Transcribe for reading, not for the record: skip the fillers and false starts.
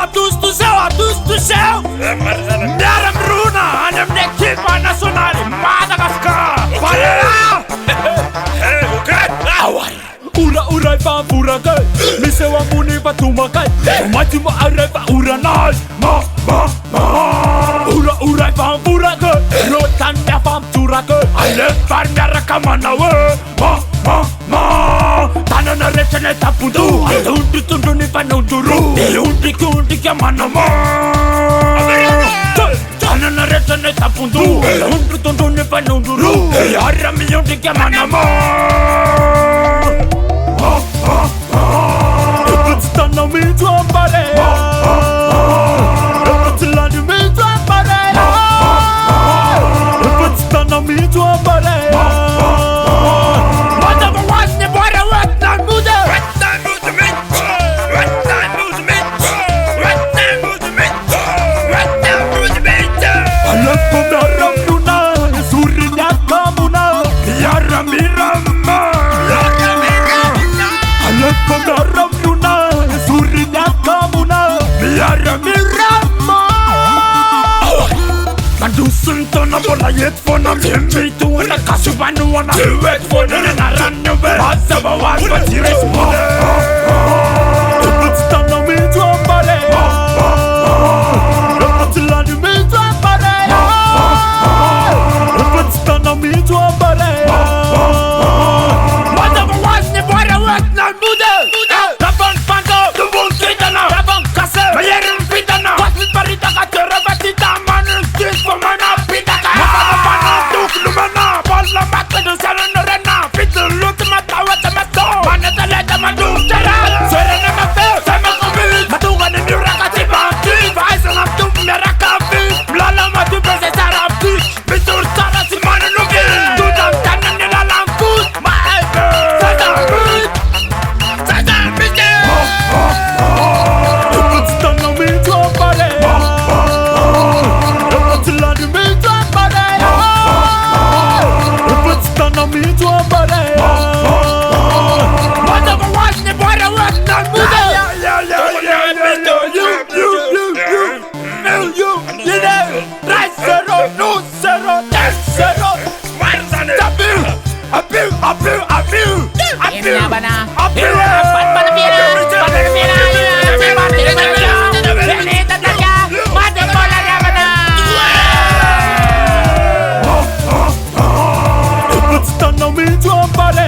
atus do céu. Nera Bruna, anem de equipa nacional Madagascar. Valera! O quê? Ura e pavura kai. Mi se wa muni batuma kai. Mati mo areva ura nai. Ura e pavura kai. Rotan ya fam tura kai. Ale par mera kamana we. Tanana retene tapudu. Alundu tundu ni panuduru. Eludi kundi ya manama. Tanana retene tapudu. Alundu tundu ni panuduru. Yara miyundi ya manama. Iputstana mi tua parea. Iputlani mi tua parea. Iputstana mi tua parea. Sentona bola yet fona me tu na kasubanu wana wet fona na ranyo be asaba was but you is more it's tana me tu ambare it's lani me tu ambare it's tana me tu ambare asaba was ne bora wet na mude rabon pando tu bol kitana rabon kase yerim pitana was parita ka tera batita man this for man la mata do sarana rena pitu lut mata wata mato manata leta madu jara serena mate sama kobi matuga ni muraka tibati vaisa na tu meraka fi blala matu pese sarapti pitu sara si manu nuki tu dam tanan ni la lankut maebe sada bige iputstana mi tu apare iputlani mi tu apare Iputstana mi tu ambare. Whatever was ne bora was na muda. You know, right zero, no zero, that's zero. Abiu. Iputstana mi tu ambare.